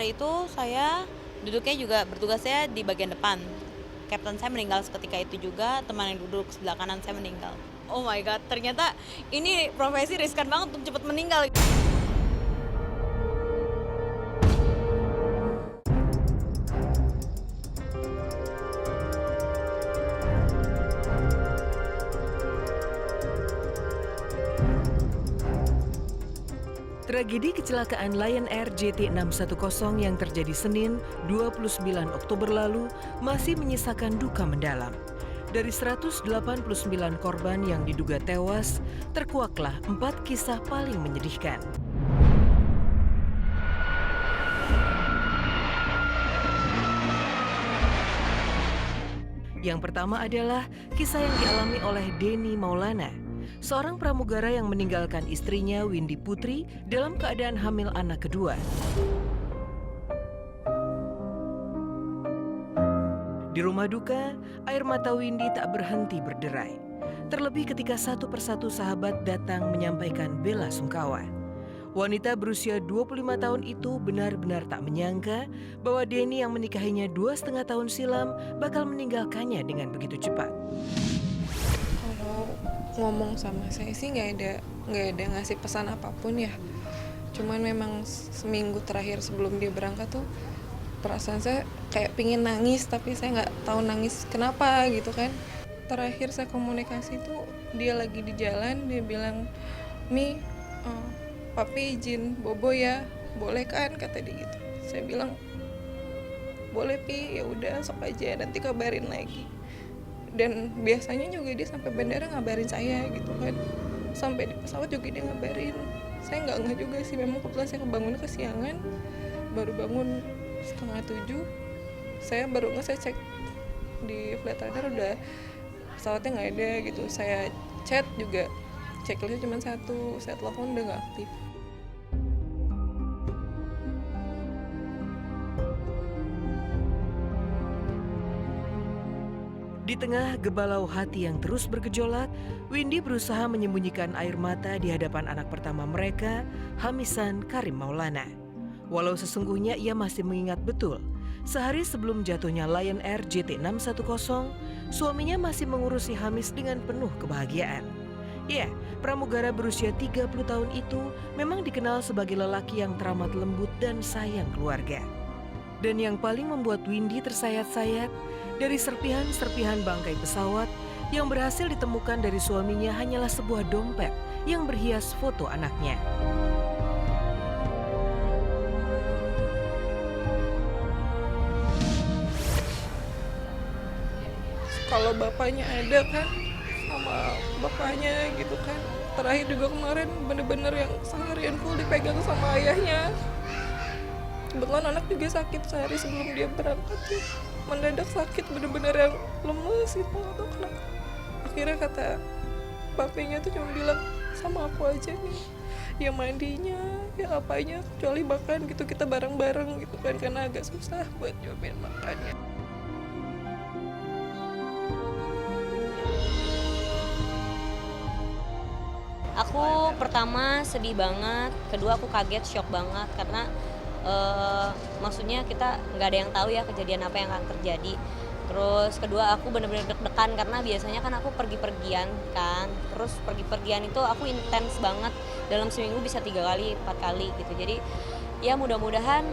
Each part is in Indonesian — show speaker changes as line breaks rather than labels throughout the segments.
hari itu saya duduknya juga bertugasnya di bagian depan. Kapten saya meninggal seketika itu juga, teman yang duduk sebelah kanan saya meninggal. Oh my god, ternyata ini profesi riskan banget untuk cepat meninggal.
Tragedi kecelakaan Lion Air JT610 yang terjadi Senin 29 Oktober lalu masih menyisakan duka mendalam. Dari 189 korban yang diduga tewas, terkuaklah 4 kisah paling menyedihkan. Yang pertama adalah kisah yang dialami oleh Denny Maulana, seorang pramugara yang meninggalkan istrinya Windy Putri dalam keadaan hamil anak kedua. Di rumah duka, air mata Windy tak berhenti berderai. Terlebih ketika satu persatu sahabat datang menyampaikan bela sungkawa. Wanita berusia 25 tahun itu benar-benar tak menyangka bahwa Denny yang menikahinya 2,5 tahun silam bakal meninggalkannya dengan begitu cepat.
Kalau ngomong sama saya sih nggak ada ngasih pesan apapun ya. Cuman memang seminggu terakhir sebelum dia berangkat tuh perasaan saya kayak pingin nangis, tapi saya nggak tahu nangis kenapa gitu kan. Terakhir saya komunikasi tuh dia lagi di jalan, dia bilang, "Mi, papi izin bobo ya, boleh kan?" kata dia gitu. Saya bilang, "Boleh Pi, ya udah sok aja, nanti kabarin lagi." Dan biasanya juga dia sampai bandara ngabarin saya gitu kan, sampai di pesawat juga dia ngabarin. Saya nggak juga sih, memang kebetulan saya kebangun kesiangan, baru bangun 6:30. Saya baru saya cek di flight radar udah pesawatnya nggak ada gitu. Saya chat juga checklistnya cuma satu, saya telepon udah nggak aktif.
Di tengah gebalau hati yang terus bergejolak, Windy berusaha menyembunyikan air mata di hadapan anak pertama mereka, Hamisan Karim Maulana. Walau sesungguhnya ia masih mengingat betul, sehari sebelum jatuhnya Lion Air JT610, suaminya masih mengurusi Hamis dengan penuh kebahagiaan. Ya, pramugara berusia 30 tahun itu memang dikenal sebagai lelaki yang teramat lembut dan sayang keluarga. Dan yang paling membuat Windy tersayat-sayat, dari serpihan-serpihan bangkai pesawat yang berhasil ditemukan dari suaminya hanyalah sebuah dompet yang berhias foto anaknya.
Kalau bapaknya ada kan, sama bapaknya gitu kan. Terakhir juga kemarin bener-bener yang seharian full dipegang sama ayahnya. Kebetulan anak juga sakit sehari sebelum dia berangkat tuh, mendadak sakit bener-bener yang lemes gitu, nggak tahu kenapa. Akhirnya kata papinya tuh cuma bilang, sama aku aja nih, ya mandinya, ya apanya, kecuali makan gitu kita bareng-bareng gitu kan, karena agak susah buat nyobain makannya.
Aku pertama sedih banget, kedua aku kaget, shock banget karena maksudnya kita nggak ada yang tahu ya kejadian apa yang akan terjadi. Terus kedua aku bener-bener deg-degan karena biasanya kan aku pergi-pergian kan, terus pergi-pergian itu aku intens banget, dalam seminggu bisa 3 kali 4 kali gitu. Jadi ya mudah-mudahan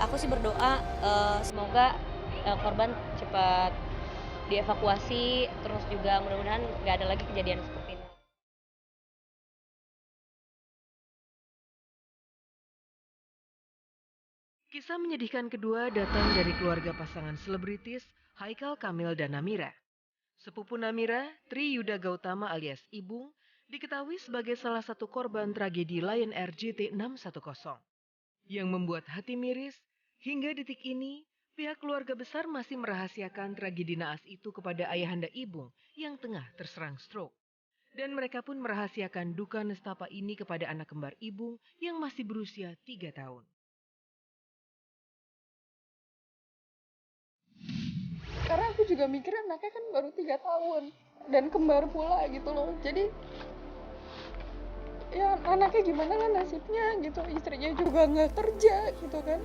aku sih berdoa semoga korban cepat dievakuasi, terus juga mudah-mudahan nggak ada lagi kejadian seperti ini.
Kisah menyedihkan kedua datang dari keluarga pasangan selebritis Haikal Kamil dan Namira. Sepupu Namira, Tri Yuda Gautama alias Ibung, diketahui sebagai salah satu korban tragedi Lion Air JT610. Yang membuat hati miris, hingga detik ini, pihak keluarga besar masih merahasiakan tragedi naas itu kepada ayahanda Ibung yang tengah terserang stroke. Dan mereka pun merahasiakan duka nestapa ini kepada anak kembar Ibung yang masih berusia 3 tahun.
Karena aku juga mikir anaknya kan baru 3 tahun dan kembar pula gitu loh, jadi ya anaknya gimana kan nasibnya gitu, istrinya juga nggak kerja gitu kan.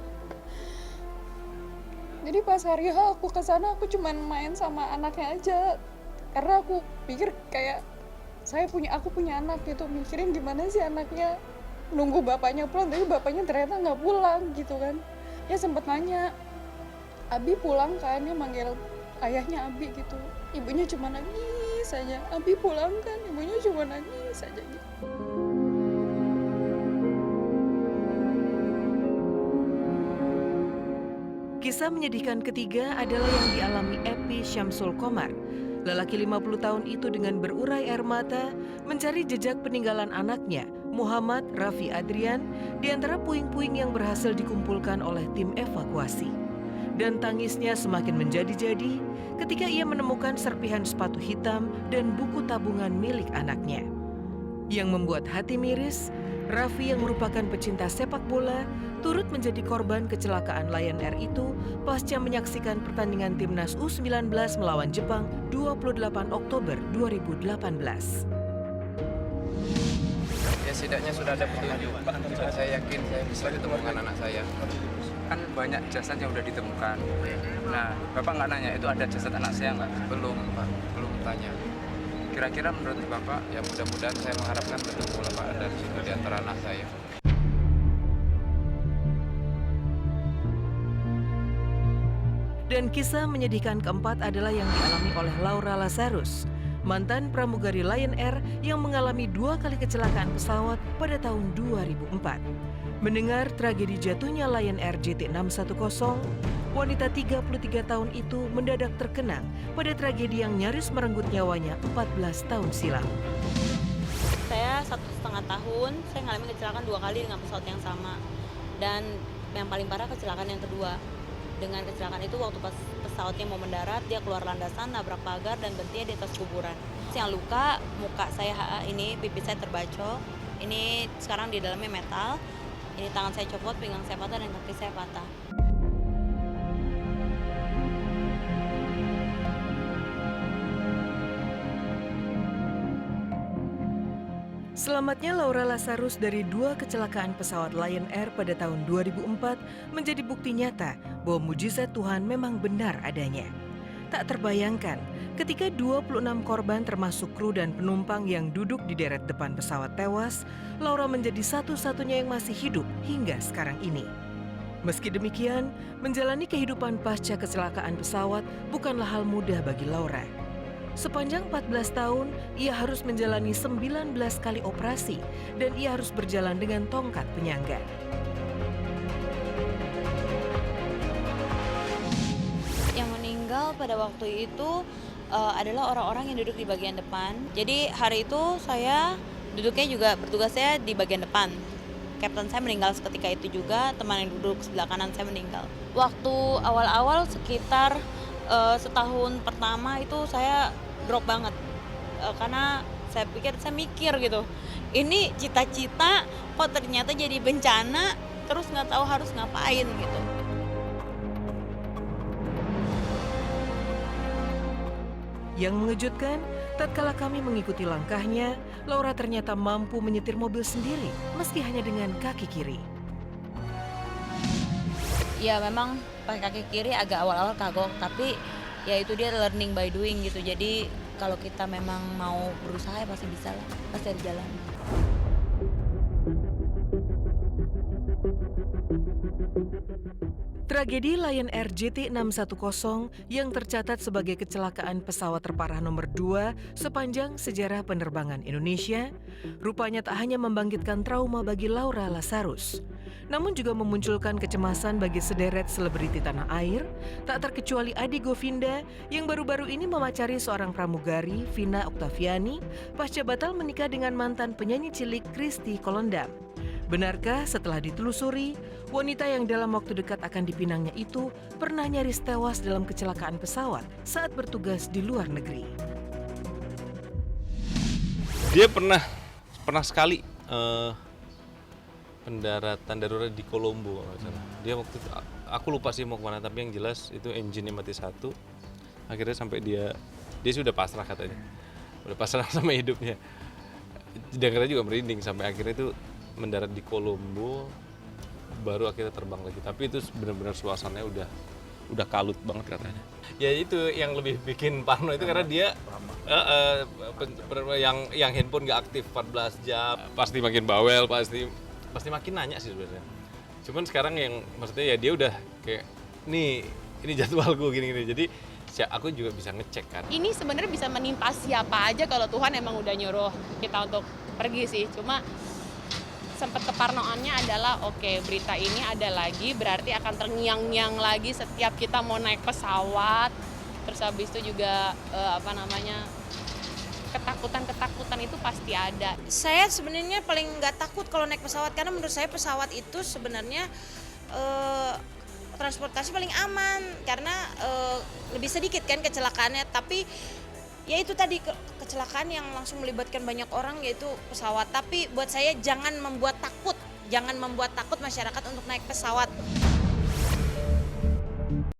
Jadi pas hari H aku ke sana aku cuman main sama anaknya aja. Karena aku pikir kayak aku punya anak gitu, mikirin gimana sih anaknya nunggu bapaknya pulang, tapi bapaknya ternyata nggak pulang gitu kan. Dia sempet nanya, Abi pulang kan, dia manggil ayahnya Abi gitu. Ibunya cuma nangis saja, Abi pulang kan, ibunya cuma nangis saja gitu.
Kisah menyedihkan ketiga adalah yang dialami Epi Syamsul Komar. Lelaki 50 tahun itu dengan berurai air mata mencari jejak peninggalan anaknya, Muhammad Raffi Adrian, di antara puing-puing yang berhasil dikumpulkan oleh tim evakuasi. Dan tangisnya semakin menjadi-jadi ketika ia menemukan serpihan sepatu hitam dan buku tabungan milik anaknya. Yang membuat hati miris, Raffi yang merupakan pecinta sepak bola turut menjadi korban kecelakaan Lion Air itu pasca menyaksikan pertandingan timnas U19 melawan Jepang 28 Oktober 2018.
Ya setidaknya sudah ada petunjuk, dan saya yakin saya bisa ditemukan anak saya.
Kan banyak jasad yang udah ditemukan. Nah, Bapak nggak nanya itu ada jasad anak saya nggak?
Belum Pak, belum tanya.
Kira-kira menurut Bapak,
Ya mudah-mudahan saya mengharapkan ketemu Pak ada di situ di antara anak saya.
Dan kisah menyedihkan keempat adalah yang dialami oleh Laura Lazarus, mantan pramugari Lion Air yang mengalami 2 kali kecelakaan pesawat pada tahun 2004. Mendengar tragedi jatuhnya Lion Air JT610, wanita 33 tahun itu mendadak terkenang pada tragedi yang nyaris merenggut nyawanya 14 tahun silam.
Saya 1,5 tahun, saya ngalamin kecelakaan 2 kali dengan pesawat yang sama. Dan yang paling parah kecelakaan yang kedua. Dengan kecelakaan itu waktu pas pesawatnya mau mendarat, dia keluar landasan, nabrak pagar dan berhenti di atas kuburan. Yang luka, muka saya ini, pipi saya terbacok. Ini sekarang di dalamnya metal. Ini tangan saya copot, pinggang saya patah, dan kaki saya patah.
Selamatnya Laura Lazarus dari 2 kecelakaan pesawat Lion Air pada tahun 2004 menjadi bukti nyata bahwa mujizat Tuhan memang benar adanya. Tak terbayangkan ketika 26 korban termasuk kru dan penumpang yang duduk di deret depan pesawat tewas, Laura menjadi satu-satunya yang masih hidup hingga sekarang ini. Meski demikian, menjalani kehidupan pasca kecelakaan pesawat bukanlah hal mudah bagi Laura. Sepanjang 14 tahun, ia harus menjalani 19 kali operasi dan ia harus berjalan dengan tongkat penyangga.
Yang meninggal pada waktu itu adalah orang-orang yang duduk di bagian depan. Jadi hari itu saya duduknya juga bertugasnya di bagian depan. Kapten saya meninggal seketika itu juga, teman yang duduk sebelah kanan saya meninggal. Waktu awal-awal sekitar setahun pertama itu saya drop banget. Karena saya mikir gitu, ini cita-cita kok ternyata jadi bencana, terus nggak tahu harus ngapain gitu.
Yang mengejutkan, tatkala kami mengikuti langkahnya, Laura ternyata mampu menyetir mobil sendiri meski hanya dengan kaki kiri.
Ya memang pakai kaki kiri agak awal-awal kagok, tapi ya itu dia learning by doing gitu. Jadi kalau kita memang mau berusaha ya pasti bisa lah, pasti ada jalan.
Tragedi Lion Air JT610 yang tercatat sebagai kecelakaan pesawat terparah nomor 2 sepanjang sejarah penerbangan Indonesia, rupanya tak hanya membangkitkan trauma bagi Laura Lazarus, namun juga memunculkan kecemasan bagi sederet selebriti tanah air, tak terkecuali Adi Govinda yang baru-baru ini memacari seorang pramugari, Vina Oktaviani, pasca batal menikah dengan mantan penyanyi cilik Christy Kolondam. Benarkah setelah ditelusuri, wanita yang dalam waktu dekat akan dipinangnya itu pernah nyaris tewas dalam kecelakaan pesawat saat bertugas di luar negeri?
Dia pernah sekali pendaratan darurat di Kolombo. Dia waktu itu, aku lupa sih mau kemana, tapi yang jelas itu engine-nya mati satu. Akhirnya sampai dia sudah pasrah katanya, udah pasrah sama hidupnya. Dengarnya juga merinding sampai akhirnya itu mendarat di Kolombo, baru akhirnya terbang lagi. Tapi itu benar-benar suasananya udah kalut banget katanya. Ya itu yang lebih bikin parno itu karena dia yang handphone nggak aktif 14 jam, pasti makin bawel, pasti makin nanya sih sebenarnya. Cuman sekarang yang maksudnya ya dia udah kayak nih ini jadwalku gini-gini, jadi aku juga bisa ngecek kan.
Ini sebenarnya bisa menimpa siapa aja kalau Tuhan emang udah nyuruh kita untuk pergi sih. Cuma sempat keparnoannya adalah oke, berita ini ada lagi berarti akan terngiang-ngiang lagi setiap kita mau naik pesawat. Terus habis itu juga ketakutan itu pasti ada.
Saya sebenarnya paling nggak takut kalau naik pesawat karena menurut saya pesawat itu sebenarnya transportasi paling aman karena lebih sedikit kan kecelakaannya, tapi ya itu tadi kecelakaan yang langsung melibatkan banyak orang yaitu pesawat. Tapi buat saya jangan membuat takut masyarakat untuk naik pesawat.